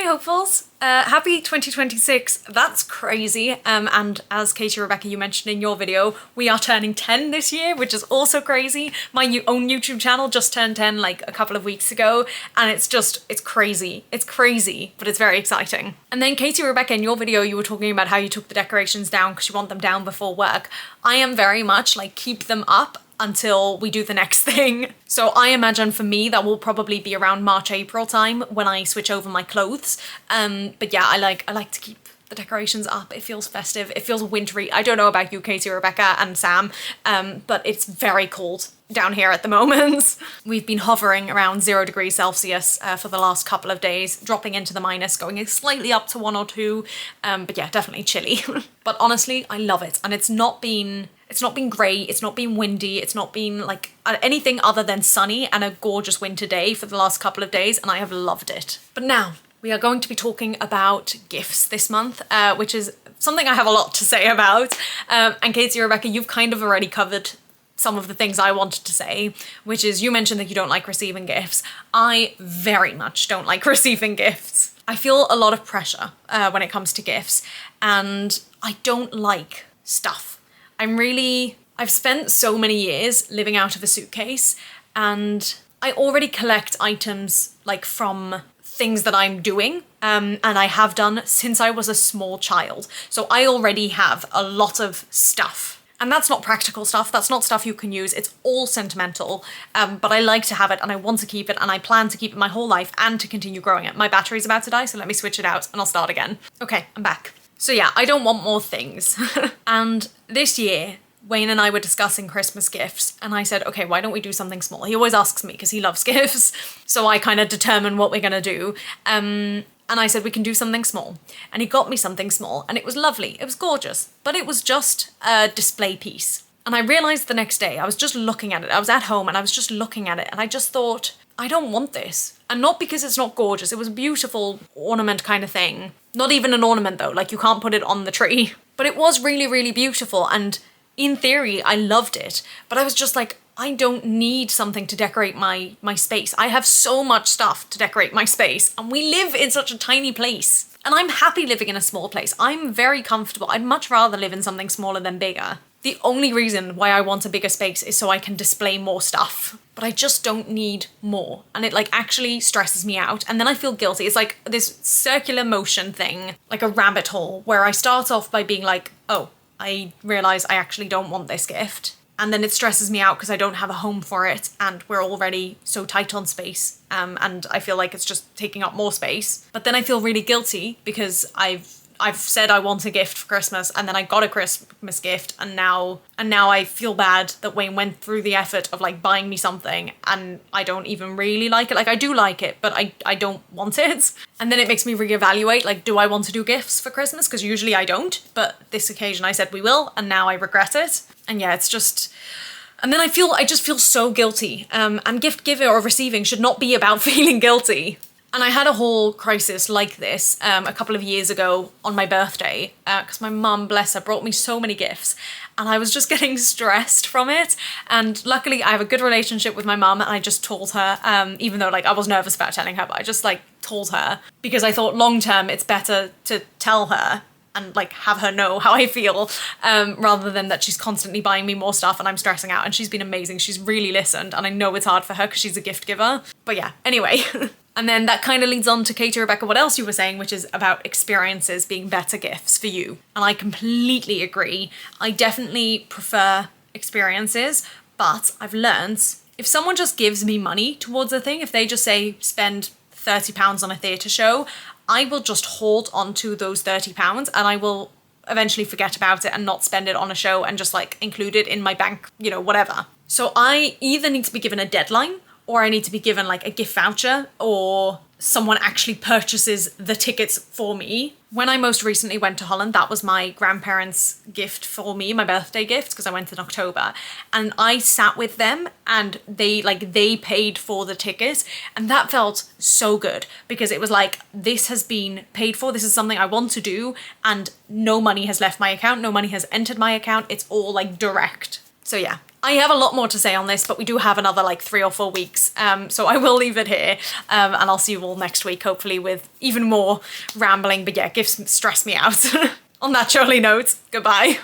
hopefuls. Happy 2026. That's crazy. And as Katie-REBEKAH, you mentioned in your video, we are turning 10 this year, which is also crazy. My own YouTube channel just turned 10 like a couple of weeks ago, and it's crazy. It's crazy, but it's very exciting. And then Katie-REBEKAH, in your video, you were talking about how you took the decorations down because you want them down before work. I am very much like keep them up until we do the next thing. So I imagine for me that will probably be around March, April time when I switch over my clothes. But yeah, I like to keep the decorations up. It feels festive, it feels wintry. I don't know about you, Katie-REBEKAH and Sam, but it's very cold down here at the moment. We've been hovering around 0 degrees Celsius for the last couple of days, dropping into the minus, going slightly up to 1 or 2, but yeah, definitely chilly. But honestly, I love it, and it's not been grey, it's not been windy, it's not been like anything other than sunny and a gorgeous winter day for the last couple of days, and I have loved it. But now we are going to be talking about gifts this month, which is something I have a lot to say about. And Katie-REBEKAH, you've kind of already covered some of the things I wanted to say, which is you mentioned that you don't like receiving gifts. I very much don't like receiving gifts. I feel a lot of pressure when it comes to gifts, and I don't like stuff. I've spent so many years living out of a suitcase, and I already collect items like from things that I'm doing, and I have done since I was a small child. So I already have a lot of stuff. And that's not practical stuff, that's not stuff you can use, it's all sentimental, but I like to have it and I want to keep it and I plan to keep it my whole life and to continue growing it. My battery's about to die, so let me switch it out and I'll start again. Okay, I'm back. So yeah, I don't want more things. And this year, Wayne and I were discussing Christmas gifts, and I said, okay, why don't we do something small? He always asks me because he loves gifts, so I kind of determine what we're gonna do. And I said, we can do something small. And he got me something small, and it was lovely, it was gorgeous, but it was just a display piece. And I realized the next day, I was just looking at it, I was at home and I was just looking at it, and I just thought, I don't want this. And not because it's not gorgeous, it was a beautiful ornament kind of thing. Not even an ornament though, like you can't put it on the tree. But it was really, really beautiful, and in theory, I loved it. But I was just like, I don't need something to decorate my space. I have so much stuff to decorate my space, and we live in such a tiny place. And I'm happy living in a small place. I'm very comfortable. I'd much rather live in something smaller than bigger. The only reason why I want a bigger space is so I can display more stuff. But I just don't need more. And it like actually stresses me out. And then I feel guilty. It's like this circular motion thing, like a rabbit hole, where I start off by being like, oh, I realize I actually don't want this gift. And then it stresses me out because I don't have a home for it, and we're already so tight on space, and I feel like it's just taking up more space. But then I feel really guilty because I've said I want a gift for Christmas, and then I got a Christmas gift, and now I feel bad that Wayne went through the effort of like buying me something and I don't even really like it. Like I do like it, but I don't want it. And then it makes me reevaluate, like, do I want to do gifts for Christmas? Because usually I don't, but this occasion I said we will, and now I regret it. And yeah, it's just, and then I just feel so guilty. And gift giving or receiving should not be about feeling guilty. And I had a whole crisis like this a couple of years ago on my birthday, because my mum, bless her, brought me so many gifts, and I was just getting stressed from it. And luckily I have a good relationship with my mum, and I just told her, even though like I was nervous about telling her, but I just like told her because I thought long term it's better to tell her and like have her know how I feel, rather than that she's constantly buying me more stuff and I'm stressing out. And she's been amazing, she's really listened, and I know it's hard for her because she's a gift giver. But yeah, anyway. And then that kind of leads on to Katie-REBEKAH, what else you were saying, which is about experiences being better gifts for you. And I completely agree. I definitely prefer experiences, but I've learned if someone just gives me money towards a thing, if they just say spend £30 on a theatre show, I will just hold on to those £30 and I will eventually forget about it and not spend it on a show and just like include it in my bank, you know, whatever. So I either need to be given a deadline, or I need to be given like a gift voucher, or someone actually purchases the tickets for me. When I most recently went to Holland, that was my grandparents' gift for me, my birthday gift, because I went in October. And I sat with them and they paid for the ticket. And that felt so good because it was like, this has been paid for. This is something I want to do. And no money has left my account. No money has entered my account. It's all like direct. So yeah, I have a lot more to say on this, but we do have another like 3 or 4 weeks. So I will leave it here and I'll see you all next week, hopefully with even more rambling. But yeah, stress me out. On that jolly note, goodbye.